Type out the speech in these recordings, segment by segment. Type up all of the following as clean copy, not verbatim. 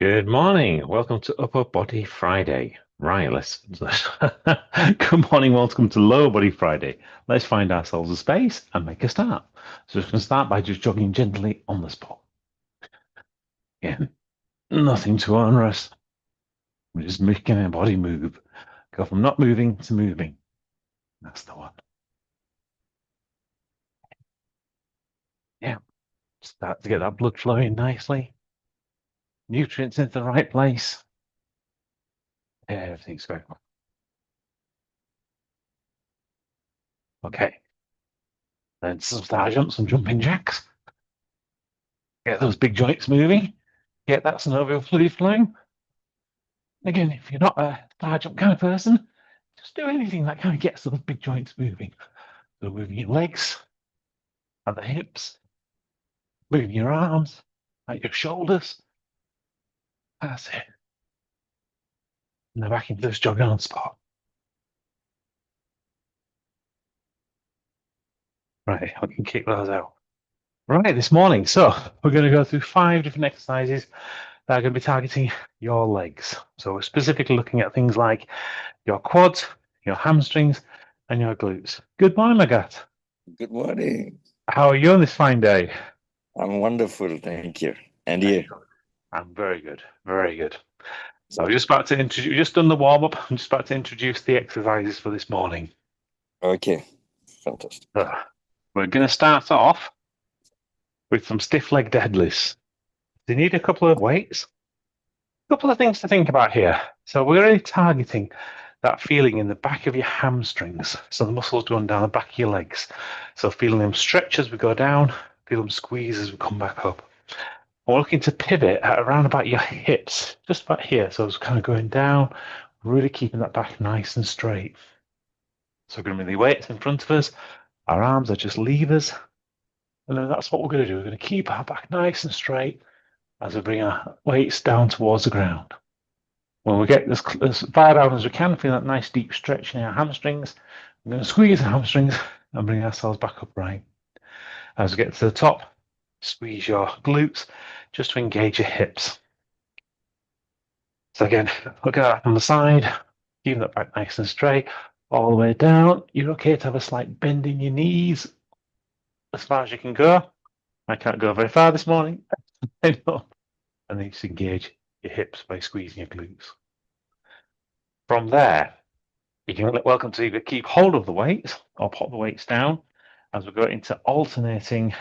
Good morning. Welcome to Upper Body Friday. Right, let's good morning, welcome to Lower Body Friday. Let's find ourselves a space and make a start. So we're going to start by just jogging gently on the spot. Again, nothing too onerous. We're just making our body move. Go from not moving to moving. That's the one. Yeah. Start to get that blood flowing nicely. Nutrients into the right place. Everything's going well. Okay. Then some star jumps, some jumping jacks. Get those big joints moving. Get that synovial fluid flowing. Again, if you're not a star jump kind of person, just do anything that kind of gets those big joints moving. So moving your legs and the hips, moving your arms and your shoulders. That's it. And then back into this jogging on spot. Right, I can kick those out. Right, this morning, so we're going to go through 5 different exercises that are going to be targeting your legs. So we're specifically looking at things like your quads, your hamstrings, and your glutes. Good morning, Magat. Good morning. How are you on this fine day? I'm wonderful, thank you. And you? Excellent. I'm very good, very good. So I'm just about to introduce, just done the warm up. I'm just about to introduce the exercises for this morning. Okay, fantastic. So we're going to start off with some stiff leg deadlifts. You need a couple of weights, a couple of things to think about here. So we're really targeting that feeling in the back of your hamstrings. So the muscles going down the back of your legs. So feeling them stretch as we go down, feel them squeeze as we come back up. We're looking to pivot at around about your hips, just about here. So it's kind of going down, really keeping that back nice and straight. So we're going to bring the weights in front of us. Our arms are just levers. And then that's what we're going to do. We're going to keep our back nice and straight as we bring our weights down towards the ground. When we get as far down as we can, feel that nice deep stretch in our hamstrings. We're going to squeeze the hamstrings and bring ourselves back upright. As we get to the top, squeeze your glutes just to engage your hips. So again, look at that from the side, keeping that back nice and straight, all the way down. You're okay to have a slight bend in your knees as far as you can go. I can't go very far this morning. And then you just engage your hips by squeezing your glutes. From there, you can welcome to either keep hold of the weights or pop the weights down as we go into alternating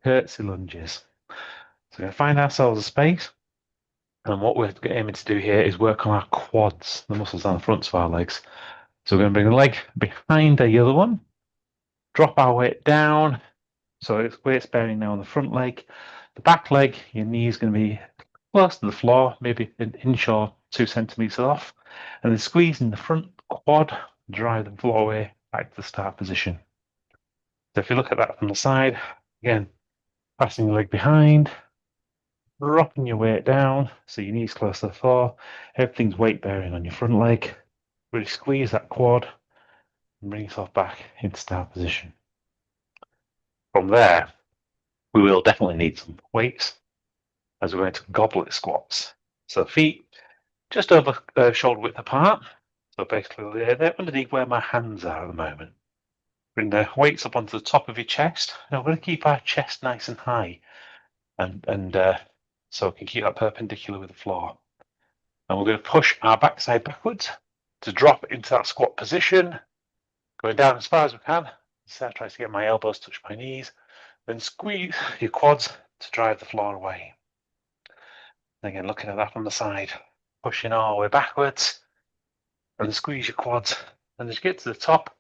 curtsy lunges. So we're going to find ourselves a space. And what we're aiming to do here is work on our quads, the muscles on the fronts of our legs. So we're going to bring the leg behind the other one, drop our weight down. So it's weight's bearing now on the front leg. The back leg, your knee is going to be close to the floor, maybe an inch or 2 centimeters off. And then squeezing the front quad, drive the floor away back to the start position. So if you look at that from the side, again, passing the leg behind, dropping your weight down so your knees close to the floor, everything's weight bearing on your front leg. Really squeeze that quad and bring yourself back into start position. From there, we will definitely need some weights as we're going to goblet squats. So feet just over shoulder width apart. So basically they're underneath where my hands are at the moment. Bring the weights up onto the top of your chest. Now we're going to keep our chest nice and high and so we can keep that perpendicular with the floor. And we're going to push our backside backwards to drop into that squat position, going down as far as we can. So I try to get my elbows touch my knees, then squeeze your quads to drive the floor away. And again, looking at that from the side, pushing all the way backwards, and then squeeze your quads. And as you get to the top,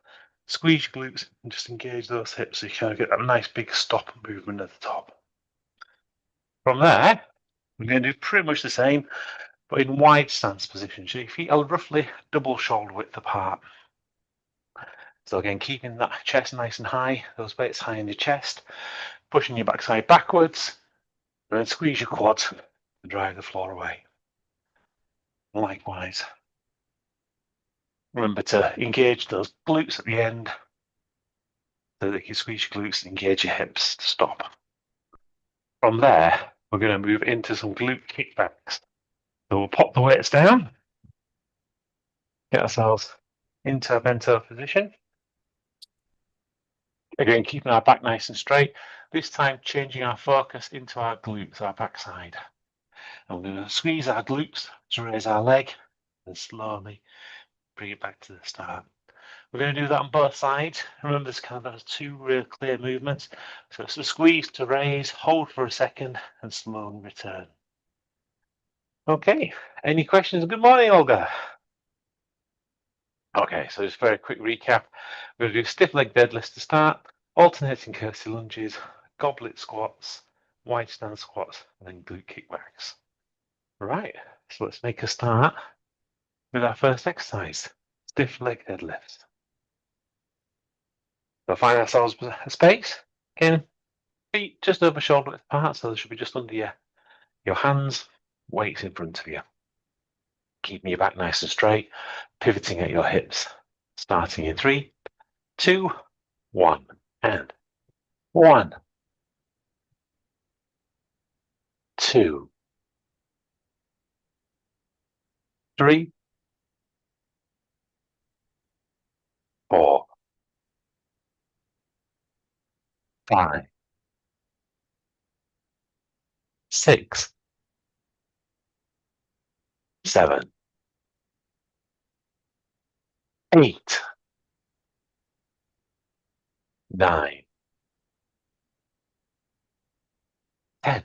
squeeze your glutes and just engage those hips so you kind of get that nice big stop movement at the top. From there, we're going to do pretty much the same, but in wide stance position. So your feet are roughly double shoulder width apart. So again, keeping that chest nice and high, those weights high in your chest, pushing your backside backwards, and then squeeze your quads to drive the floor away. Likewise, remember to engage those glutes at the end so that you can squeeze your glutes and engage your hips to stop. From there, we're going to move into some glute kickbacks. So we'll pop the weights down, get ourselves into a bent over position. Again, keeping our back nice and straight. This time changing our focus into our glutes, our backside. And we're going to squeeze our glutes to raise our leg and slowly bring it back to the start. We're going to do that on both sides. Remember, there's kind of those two real clear movements. So it's a squeeze to raise, hold for a second, and slowly return. Okay, any questions? Good morning, Olga. Okay, so just a very quick recap. We're going to do stiff leg deadlifts to start, alternating curtsy lunges, goblet squats, wide stance squats, and then glute kickbacks. Right, so let's make a start with our first exercise, stiff leg deadlifts. We'll find ourselves a space. Again, feet just over shoulder width apart, so they should be just under your hands, weights in front of you. Keeping your back nice and straight, pivoting at your hips. Starting in 3, 2, 1, and 1, 2, 3, 4, 5, 6, 7, 8, 9, 10.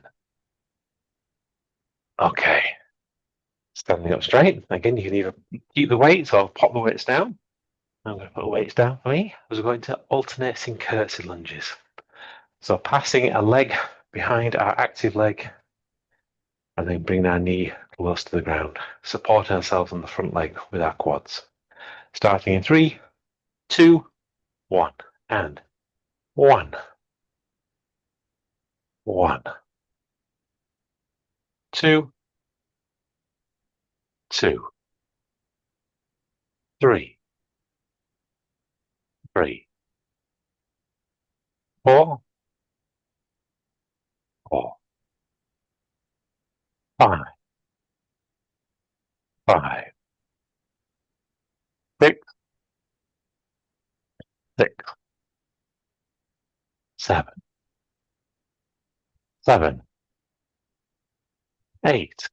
Okay. Standing up straight. Again, you can either keep the weights or pop the weights down. I'm going to put the weights down for me as we're going to alternating curtsy lunges. So passing a leg behind our active leg and then bring our knee close to the ground, supporting ourselves on the front leg with our quads. Starting in 3, 2, 1, and 1, 1, 2, 2, 3, 3, 4, 4, 5, 5, 6, 6, 7, 7, 8,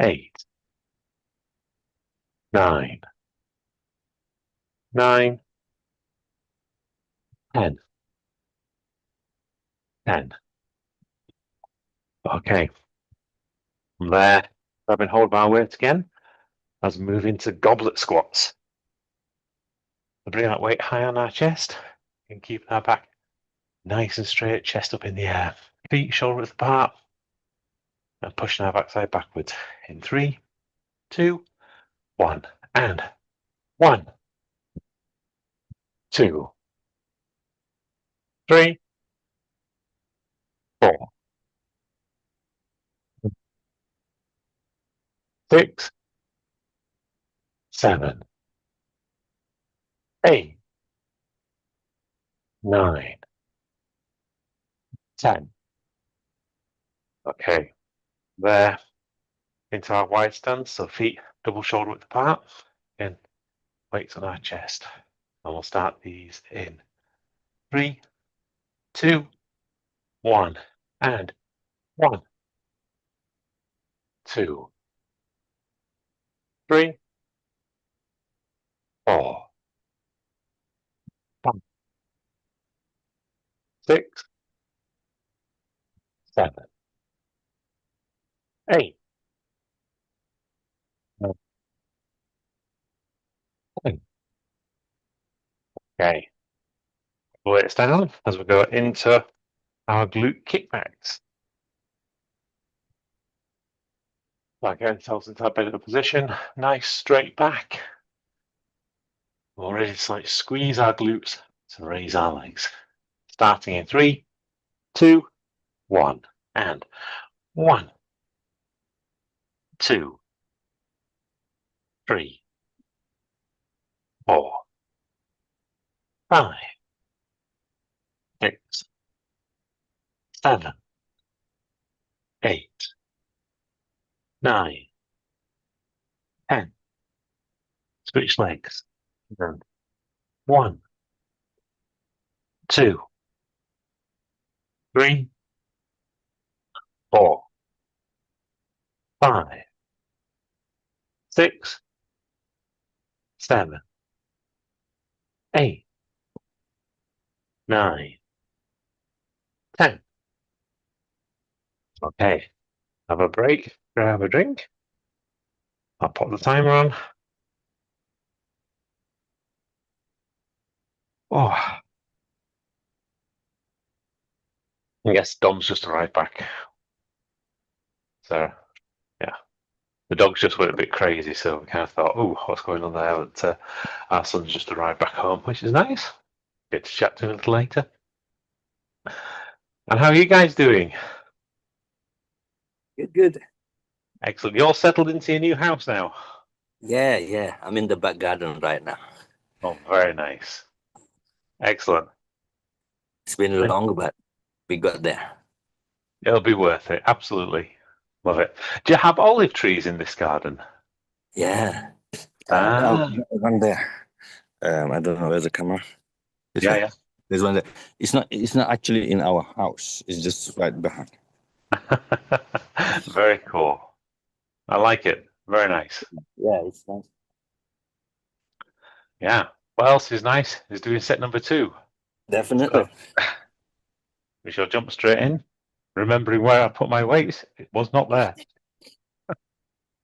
8, 9, 9, 10, 10. Okay. From there, grab and hold our weight again as we move into goblet squats. So bring that weight high on our chest and keep our back nice and straight, chest up in the air. Feet shoulder width apart and pushing our backside backwards in 3, 2, 1, and 1, 2, 3, 4, 6, 7, 8, 9, 10. Okay, there into our wide stance, so feet double shoulder width apart, and weights on our chest. And we'll start these in 3, 2, 1, and 1, 2, 3, 4, 5, 6, 7, 8, 9, 10. Okay, weights down as we go into our glute kickbacks. Like ourselves into our bed of position, nice straight back. We're ready to like squeeze our glutes to raise our legs. Starting in 3, 2, 1, and 1, 2, 3, 4, 5, 6, 7, 8, 9, 10. Switch legs. And 1, 2, 3, 4, 5, 6, 7, 8, 9, 10. Okay, have a break, grab a drink. I'll put the timer on. Oh, I guess Dom's just arrived back. So, yeah, the dogs just went a bit crazy, so we kind of thought, oh, what's going on there? But our son's just arrived back home, which is nice. Get to chat to him a little later. And how are you guys doing? Good. Excellent. You all settled into your new house now? Yeah. I'm in the back garden right now. Oh, very nice. Excellent. It's been long, but we got there. It'll be worth it. Absolutely. Love it. Do you have olive trees in this garden? Yeah. Ah, One there. I don't know where's the camera. This yeah, one. yeah. There's one there. It's not actually in our house. It's just right behind. Very cool. I like it. Very nice. Yeah, it's nice. Yeah. What else is nice is doing set number 2. Definitely. So we shall jump straight in. Remembering where I put my weights, it was not there.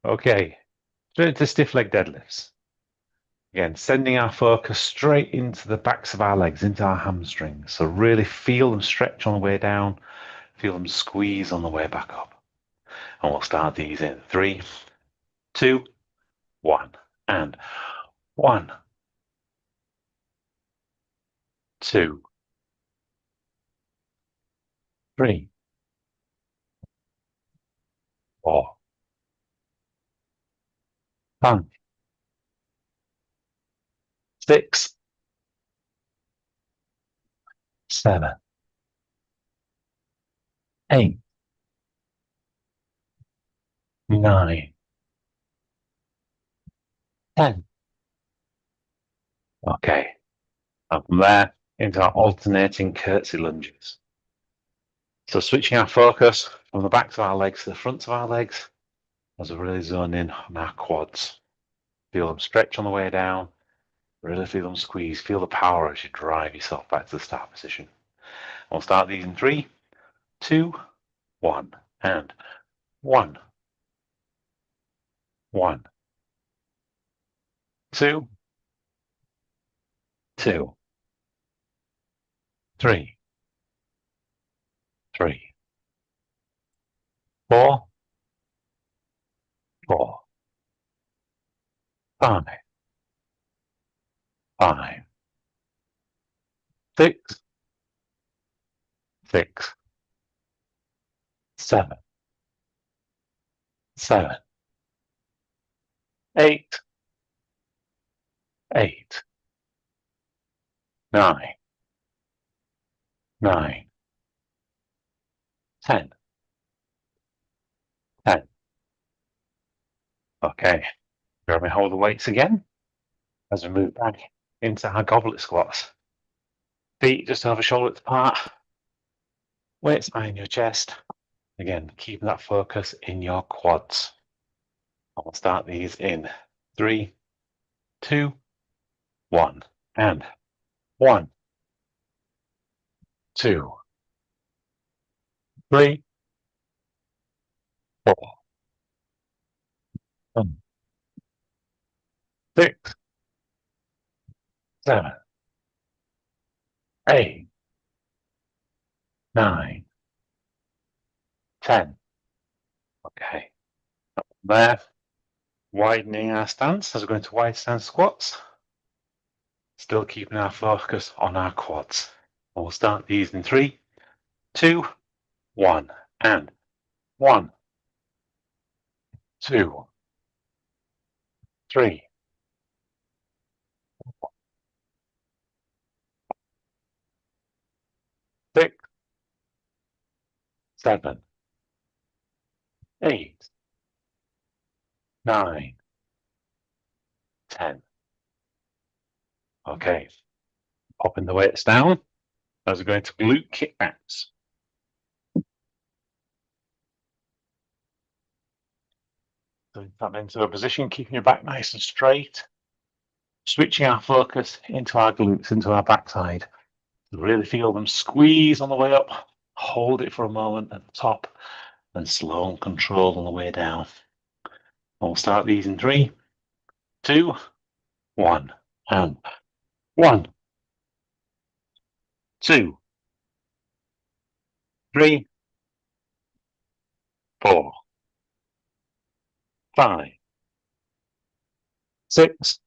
Okay. Straight into stiff leg deadlifts. Again, sending our focus straight into the backs of our legs, into our hamstrings. So really feel them stretch on the way down, feel them squeeze on the way back up. And we'll start these in 3, 2, 1. And 1, 2, 3, 4, 5, 6, 7, 8, 9, 10. Okay. And from there into our alternating curtsy lunges. So switching our focus from the backs of our legs to the fronts of our legs as we really zone in on our quads. Feel them stretch on the way down. Really feel them squeeze. Feel the power as you drive yourself back to the start position. We'll start these in 3, 2, 1. And 1, 1, 2, 2, 3, 3, 4, 4, 5, 5, 6, 6, 7, 7, 8, 8, 9, 9, 10, 10. Okay, grab me hold the weights again as we move back into our goblet squats. Feet just over shoulder width apart. Weights behind your chest. Again, keeping that focus in your quads. And we'll start these in 3, 2, 1. And 1, 2, 3, 4, 5, 6, 7, 8, 9, 10. Okay. There. Widening our stance as we're going to wide stance squats. Still keeping our focus on our quads. And we'll start these in 3, 2, 1. And 1, 2, 3, 6, 7, 8, 9, 10. Okay, popping the weights down as we're going to glute kickbacks. So come into a position, keeping your back nice and straight, switching our focus into our glutes, into our backside. Really feel them squeeze on the way up, hold it for a moment at the top, and slow and controlled on the way down. And we'll start these in 3, 2, 1, and 1, 2, 3, 4, 5, 6,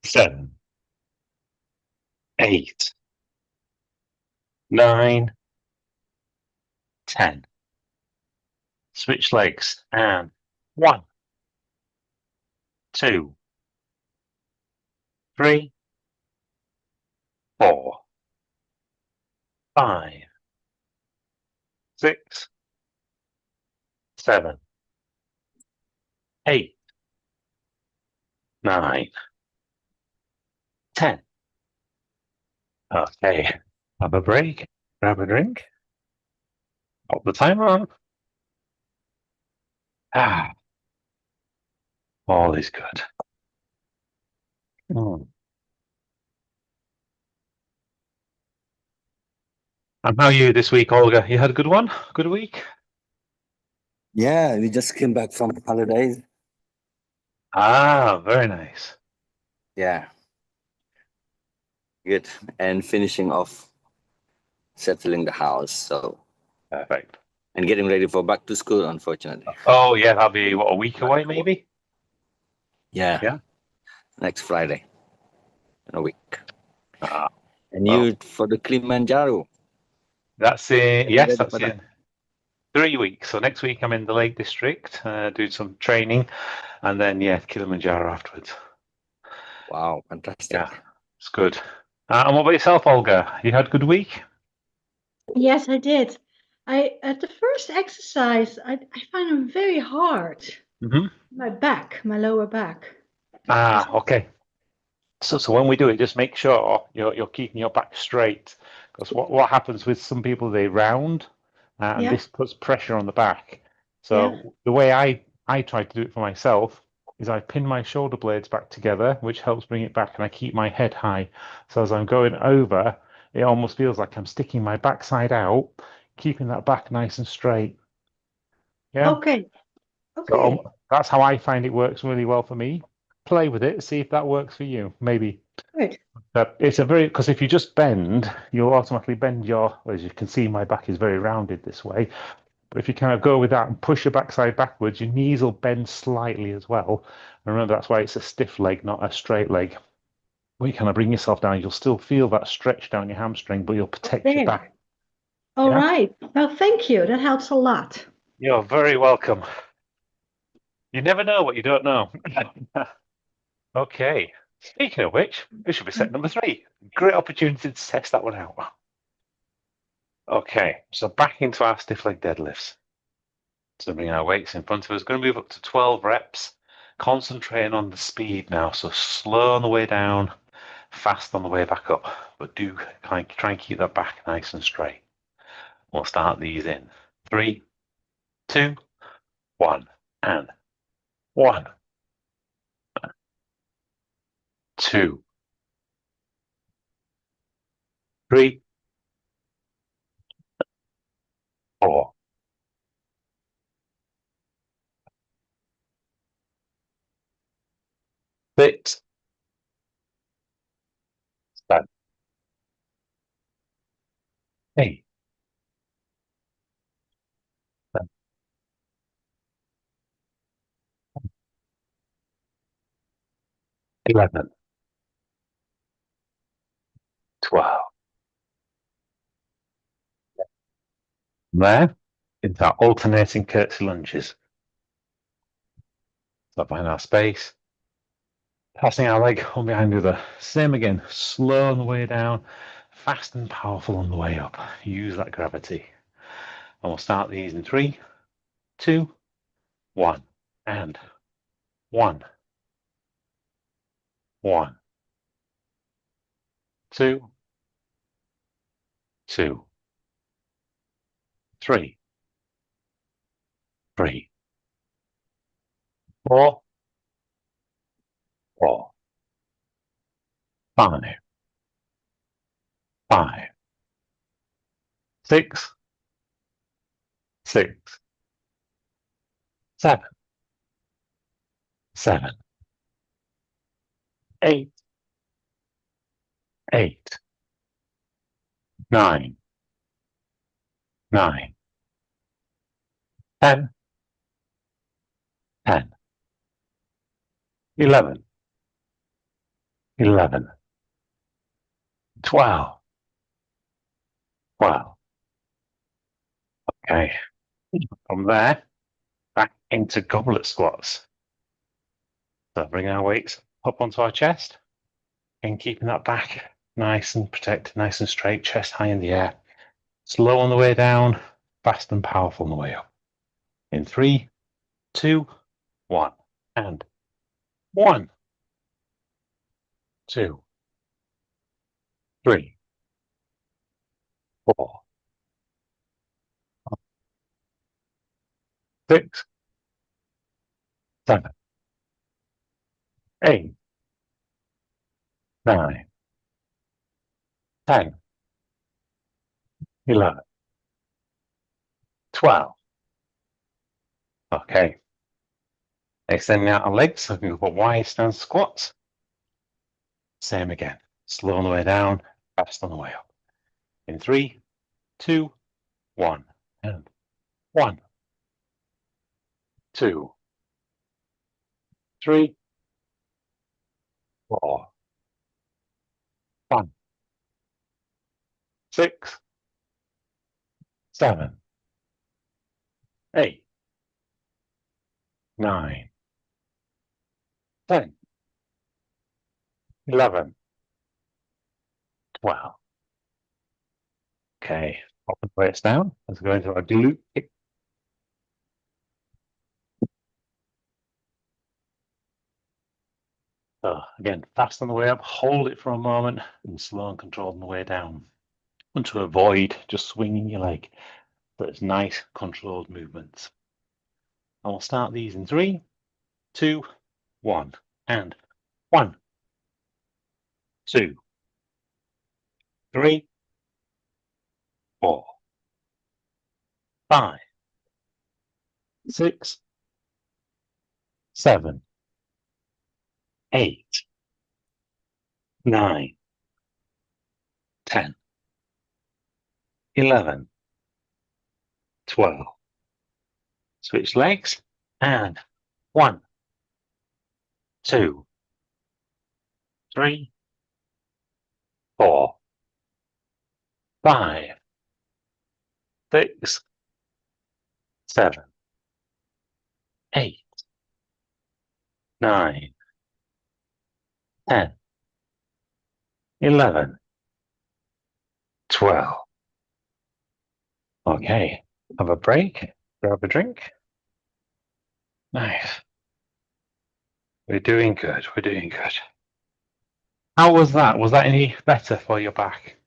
7, 8, 9, 10. Switch legs and 1, 2, 3, 4, 5, 6, 7, 8, 9, 10. Okay, have a break, grab a drink, pop the timer on. All is good. And how are you this week, Olga? You had a good one? Good week? Yeah, we just came back from holidays. Very nice. Yeah. Good. And finishing off settling the house. So Perfect. and getting ready for back to school, unfortunately. Oh, yeah, that'll be, what, a week away, maybe? Yeah. Yeah. Next Friday in a week. And well, you for the Kilimanjaro. That's in, Getting yes, ready that's for that? in 3 weeks. So next week I'm in the Lake District, doing some training, and then, yeah, Kilimanjaro afterwards. Wow, fantastic. Yeah, it's good. And what about yourself, Olga? You had a good week? Yes, I did. I at the first exercise, I find them very hard. My back, my lower back. Okay. So when we do it, just make sure you're keeping your back straight, because what happens with some people, they round, and Yeah. this puts pressure on the back. So Yeah. the way I try to do it for myself is I pin my shoulder blades back together, which helps bring it back, and I keep my head high. So as I'm going over, it almost feels like I'm sticking my backside out, keeping that back nice and straight. Yeah. Okay. So Okay. that's how I find it works really well for me. Play with it, see if that works for you. Maybe. Good. It's a very, because if you just bend, you'll automatically bend your, as you can see, my back is very rounded this way. But if you kind of go with that and push your backside backwards, your knees will bend slightly as well. And remember, that's why it's a stiff leg, not a straight leg. When you kind of bring yourself down, you'll still feel that stretch down your hamstring, but you'll protect your back. All right. Well, thank you. That helps a lot. You're very welcome. You never know what you don't know. Okay. Speaking of which, this should be set number 3. Great opportunity to test that one out. Okay, so back into our stiff leg deadlifts. So bring our weights in front of us. Going to move up to 12 reps. Concentrating on the speed now. So slow on the way down, fast on the way back up. But do try and keep that back nice and straight. We'll start these in 3, 2, 1, and 1, 2, 3, 4, 6, 7, 8, 11, 12. There, into our alternating curtsy lunges. So find our space. Passing our leg on behind the other. Same again, slow on the way down, fast and powerful on the way up. Use that gravity. And we'll start these in 3, 2, 1, and 1, 1, 2, 2, 3, 3, 4, 4, 5, 5, 6, 6, 7, 7, 8, 8, 9, 9, 10, 10, 11, 11, 12, 12. Okay. From there, back into goblet squats. So bring our weights up onto our chest and keeping that back nice and protected, nice and straight, chest high in the air. Slow on the way down, fast and powerful on the way up. In 3, 2, 1, and 1, 2, 3, 4, 6, 7, 8, 9, 10, 11, 12. Okay. Extending out our legs, so we can go for wide stance squats. Same again. Slow on the way down, fast on the way up. In 3, 2, 1, and 1, 2, 3, 4, 5, 6, 7, 8, 9, 10, 11, 12. Okay, pop the weights down. Let's go into our glute kick. So again, fast on the way up, hold it for a moment, and slow and controlled on the way down. Want to avoid just swinging your leg, but it's nice, controlled movements. And we'll start these in 3, 2, 1, and 1, 2, 3, 4, 5, 6, 7, 8, 9, 10, 11, 12. Switch legs and 1, 2, 3, 4, 5, 6, 7, 8, 9, 10, 11, 12. Okay, have a break, grab a drink. Nice. We're doing good, we're doing good. How was that? Was that any better for your back?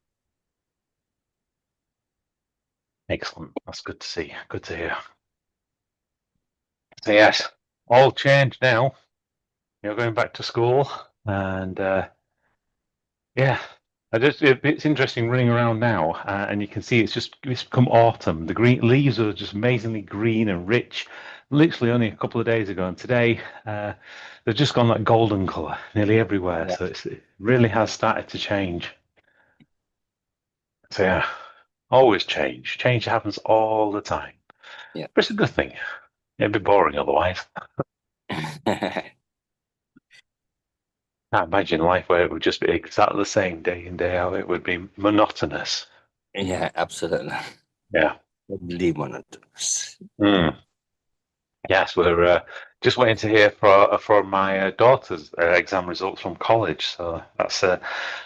Excellent, that's good to see, good to hear. So yes, all changed now. You're going back to school and yeah, it's interesting running around now, and you can see it's become autumn. The green leaves are just amazingly green and rich. Literally only a couple of days ago, and today they've just gone that golden color nearly everywhere. Yeah. So it really has started to change. So yeah, always change. Change happens all the time. Yeah, but it's a good thing. It'd be boring otherwise. Can't imagine life where it would just be exactly the same day in, day out. It would be monotonous. Yeah, absolutely. Yeah. Really monotonous. Yes, we're just waiting to hear for my daughter's exam results from college. So that's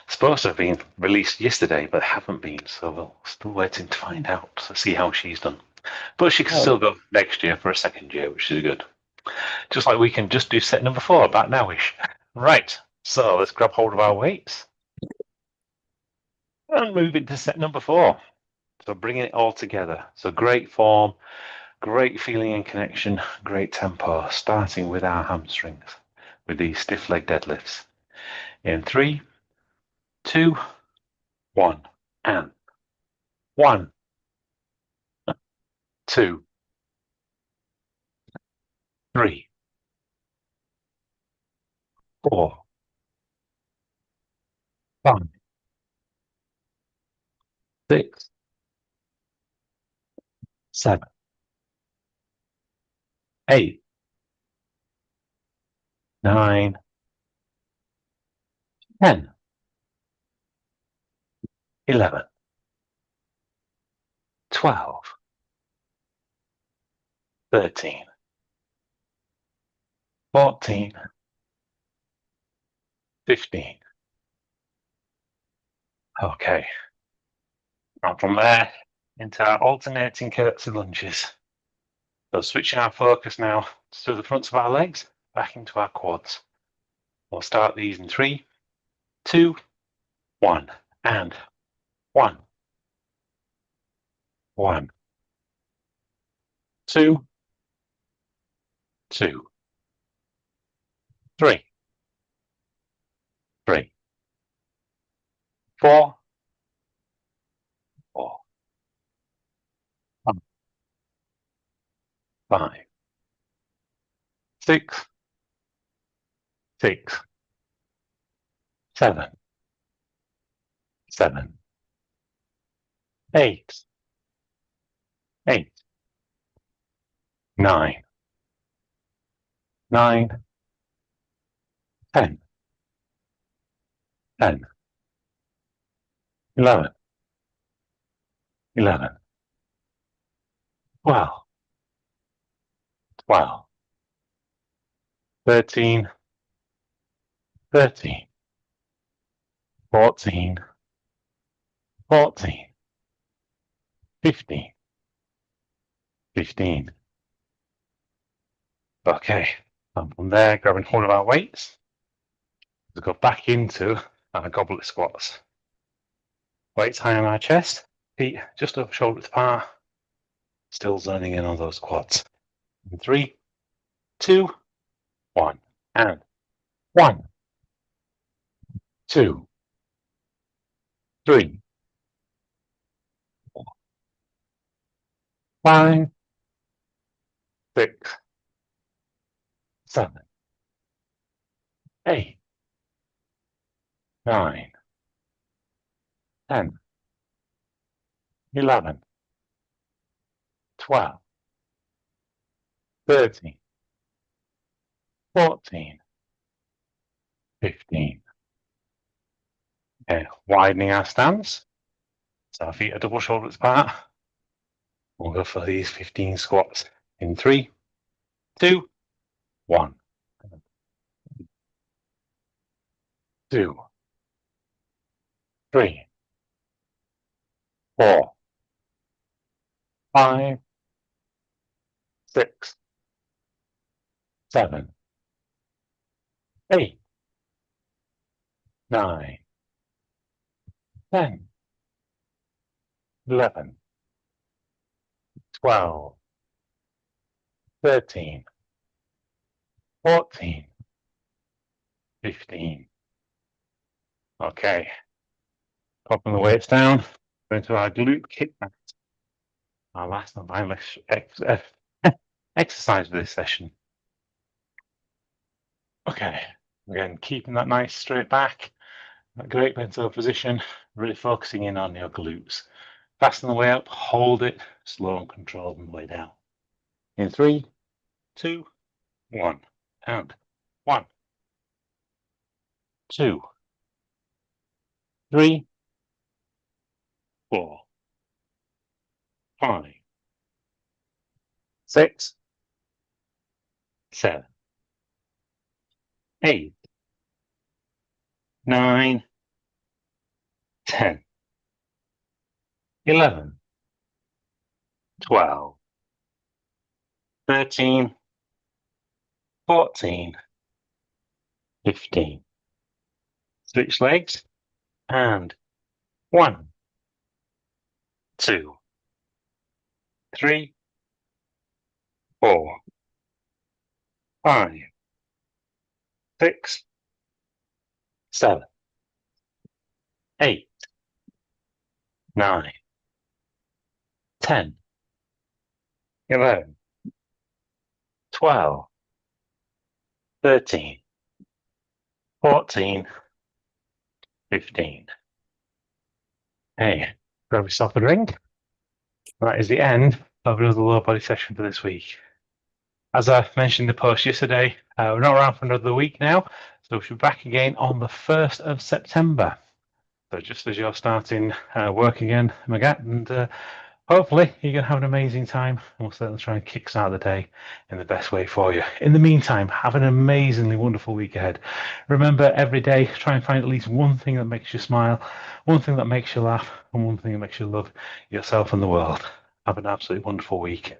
supposed to have been released yesterday, but haven't been. So we're still waiting to find out to see how she's done. But she can still go next year for a second year, which is good. Just like we can just do set number 4 about nowish. Right, so let's grab hold of our weights and move into set number 4. So bringing it all together. So great form, great feeling and connection, great tempo, starting with our hamstrings with these stiff leg deadlifts. In 3, 2, 1, and 1, 2, 3, 4, 5, 6, 7, 8, 9, 10, 11, 12, 13, 14, 15. Okay. And from there into our alternating curtsy lunges. So switching our focus now to the fronts of our legs, back into our quads. We'll start these in 3, 2, 1, and 1, 1, 2, 2, 3, 3, 4, 4, 5, 6, 6, 7, 7, 8, 8, 9, 9, 10, 10, 11, 11, 12, 12, 13, 13, 14, 14, 15, 15. Okay, and from there, grabbing hold of our weights, we'll go back into our goblet squats. Weights high on our chest, feet just over shoulder width apart, still zoning in on those quads. In 3, 2, 1, and 1, 2, 3, 4, 5, 6, 7, 8, 9, 10, 11, 12, 13, 14, 15. Okay, widening our stance. So our feet are double shoulder width apart. We'll go for these 15 squats in 3, 2, 1, 2, 3, 4, 5, 6, 7, 8, 9, 10, 11, 12, 13, 14, 15. Okay, popping the weights down, going to our glute kickback. Our last and final exercise for this session. Okay, again, keeping that nice straight back, that great bent over position, really focusing in on your glutes. Fasten the way up, hold it, slow and controlled on the way down. In 3, 2, 1, and 1, 2, 3, 4, 5, 6, 7, 8, 9, 10, 11, 12, 13, 14, 15. Switch legs, and 1, 2, 3, 4, 5, 6, 7, 8, 9, 10, 11, 12, 13, 14, 15. Hey, grab yourself a drink. That is the end of another lower body session for this week. As I mentioned in the post yesterday, we're not around for another week now, so we should be back again on the 1st of September. So just as you're starting work again, Magat, and hopefully you're going to have an amazing time, and we'll certainly try and kickstart the day in the best way for you. In the meantime, have an amazingly wonderful week ahead. Remember, every day, try and find at least one thing that makes you smile, one thing that makes you laugh, and one thing that makes you love yourself and the world. Have an absolutely wonderful week,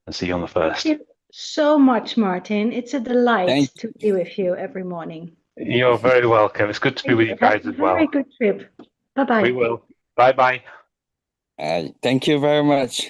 and see you on the 1st. Thank you so much, Martin. It's a delight to be with you every morning. You're very welcome. It's good to be with you guys as well. Have a very good trip. Bye-bye. We will. Bye-bye. Thank you very much.